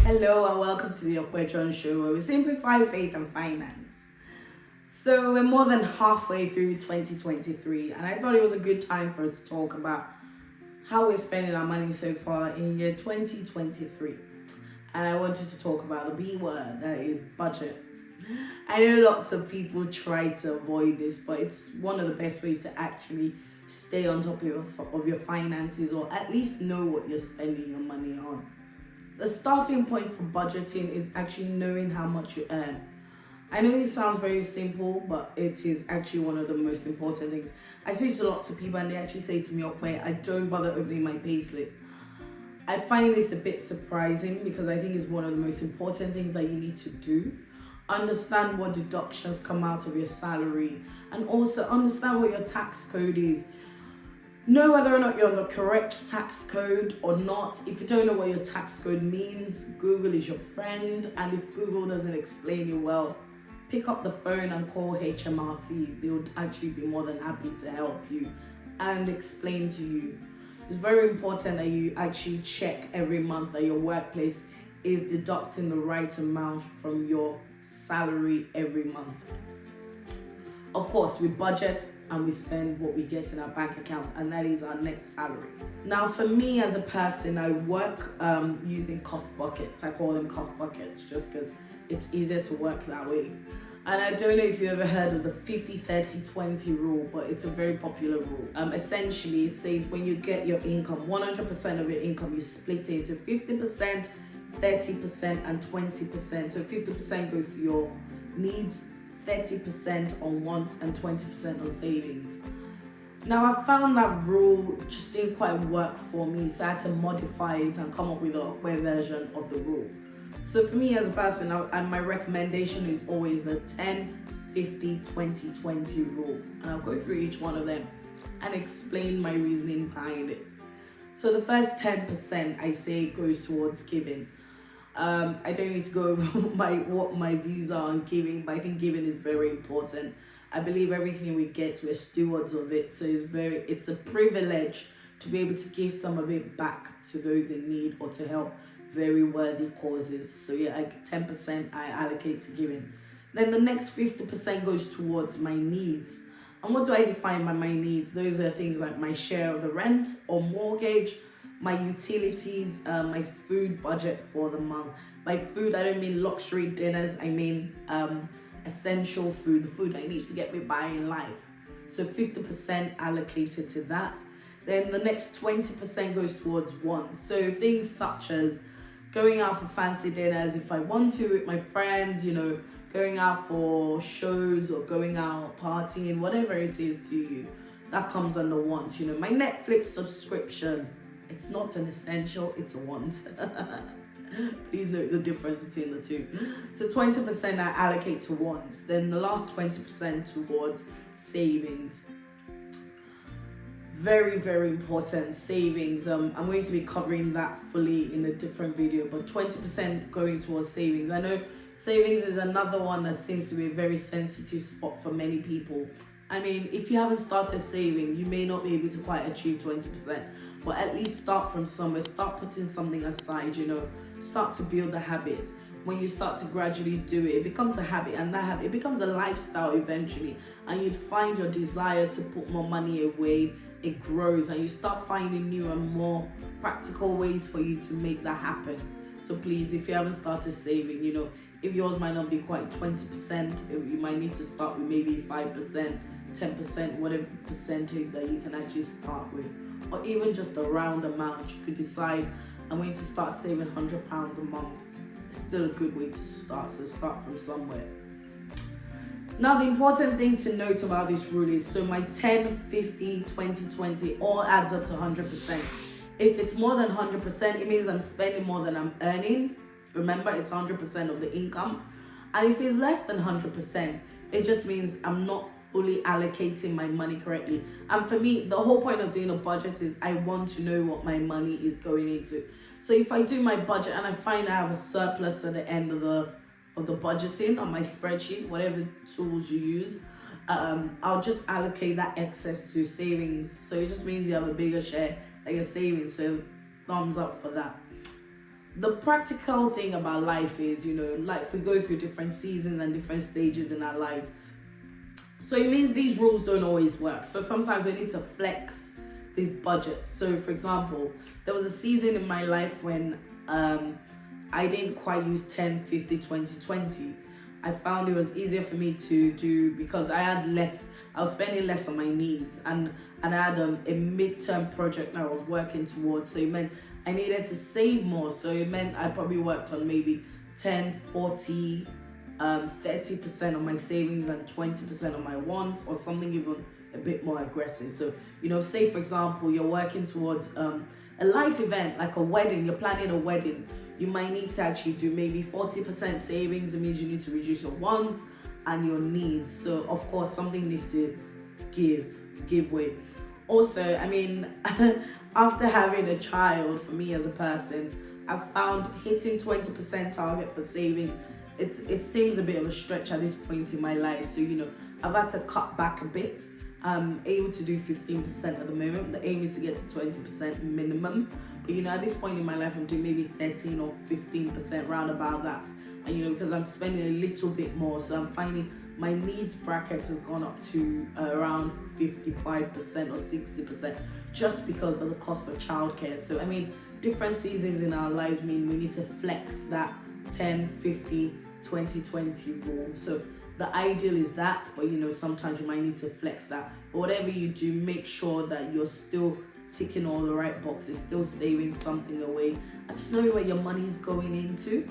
Hello and welcome to the Operation Show where we simplify faith and finance. So we're more than halfway through 2023 and I thought it was a good time for us to talk about how we're spending our money so far in year 2023. And I wanted to talk about the B word, that is budget. I know lots of people try to avoid this, but it's one of the best ways to actually stay on top of your finances, or at least know what you're spending your money on. The starting point for budgeting is actually knowing how much you earn. I know this sounds very simple, but it is actually one of the most important things. I speak to lots of people and they actually say to me, okay, I don't bother opening my payslip. I find this a bit surprising because I think it's one of the most important things that you need to do. Understand what deductions come out of your salary and also understand what your tax code is. Know whether or not you're on the correct tax code or not. If you don't know what your tax code means, Google is your friend. And if Google doesn't explain it well, pick up the phone and call HMRC. They would actually be more than happy to help you and explain to you. It's very important that you actually check every month that your workplace is deducting the right amount from your salary every month. Of course, we budget and we spend what we get in our bank account, and that is our net salary. Now, for me as a person, I work using cost buckets. I call them cost buckets just because it's easier to work that way. And I don't know if you've ever heard of the 50-30-20 rule, but it's a very popular rule. Essentially, it says when you get your income, 100% of your income, you split it into 50%, 30%, and 20%. So 50% goes to your needs, 30% on wants, and 20% on savings. Now, I found that rule just didn't quite work for me, so I had to modify it and come up with a web version of the rule. So for me as a person, my recommendation is always the 10-50-20-20 rule. And I'll go through each one of them and explain my reasoning behind it. So the first 10% I say goes towards giving. I don't need to go over what my views are on giving, but I think giving is very important. I believe everything we get, we're stewards of it. So it's a privilege to be able to give some of it back to those in need or to help very worthy causes. So yeah, 10% I allocate to giving. Then the next 50% goes towards my needs. And what do I define by my needs? Those are things like my share of the rent or mortgage, my utilities, my food budget for the month. By food, I don't mean luxury dinners. I mean essential food, the food I need to get me by in life. So 50% allocated to that. Then the next 20% goes towards wants. So things such as going out for fancy dinners if I want to with my friends, going out for shows or going out partying, whatever it is to you, that comes under wants. My Netflix subscription, it's not an essential, it's a want. Please note the difference between the two. So 20% I allocate to wants, then the last 20% towards savings. Very, very important, savings. I'm going to be covering that fully in a different video, but 20% going towards savings. I know savings is another one that seems to be a very sensitive spot for many people. I mean, if you haven't started saving, you may not be able to quite achieve 20%, but at least start from somewhere. Start putting something aside, start to build a habit. When you start to gradually do it, it becomes a habit, and that habit, it becomes a lifestyle eventually, and you'd find your desire to put more money away, it grows, and you start finding new and more practical ways for you to make that happen. So please, if you haven't started saving, if yours might not be quite 20%, you might need to start with maybe 5%, 10%, whatever percentage that you can actually start with, or even just a round amount. You could decide, I'm going to start saving £100 a month. It's still a good way to start, so start from somewhere. Now, the important thing to note about this rule is, so my 10-50-20-20 all adds up to 100%. If it's more than 100%, it means I'm spending more than I'm earning. Remember, it's 100% of the income. And if it's less than 100%, it just means I'm not fully allocating my money correctly. And for me, the whole point of doing a budget is I want to know what my money is going into. So if I do my budget and I find I have a surplus at the end of the budgeting on my spreadsheet, whatever tools you use, I'll just allocate that excess to savings. So it just means you have a bigger share that you're saving. So thumbs up for that. the practical thing about life is, we go through different seasons and different stages in our lives. So it means these rules don't always work. So sometimes we need to flex these budgets. So for example, there was a season in my life when I didn't quite use 10, 50, 20, 20. I found it was easier for me to do because I was spending less on my needs, and I had a midterm project that I was working towards. So it meant I needed to save more. So it meant I probably worked on maybe 10, 40, 30% of my savings and 20% of my wants, or something even a bit more aggressive. So, say for example, you're working towards a life event like a wedding, you're planning a wedding. You might need to actually do maybe 40% savings. It means you need to reduce your wants and your needs. So of course, something needs to give way. Also, I mean, after having a child, for me as a person, I've found hitting 20% target for savings, it seems a bit of a stretch at this point in my life. So, I've had to cut back a bit. I'm able to do 15% at the moment. The aim is to get to 20% minimum. But, at this point in my life, I'm doing maybe 13 or 15%, round about that. And, because I'm spending a little bit more. So I'm finding my needs bracket has gone up to around 55% or 60%, just because of the cost of childcare. So, I mean, different seasons in our lives mean we need to flex that 10, 50, 20, 20 rule. So the ideal is that, but sometimes you might need to flex that. But whatever you do, make sure that you're still ticking all the right boxes, still saving something away, and just knowing where your money is going into.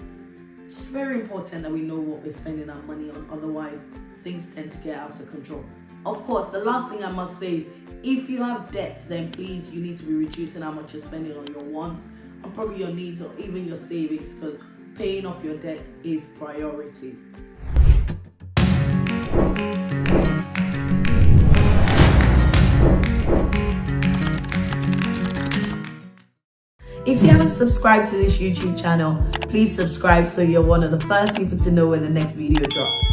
It's very important that we know what we're spending our money on, otherwise things tend to get out of control. Of course, the last thing I must say is, if you have debt, then please, you need to be reducing how much you're spending on your wants and probably your needs, or even your savings, because paying off your debt is priority. If you haven't subscribed to this YouTube channel, please subscribe so you're one of the first people to know when the next video drops.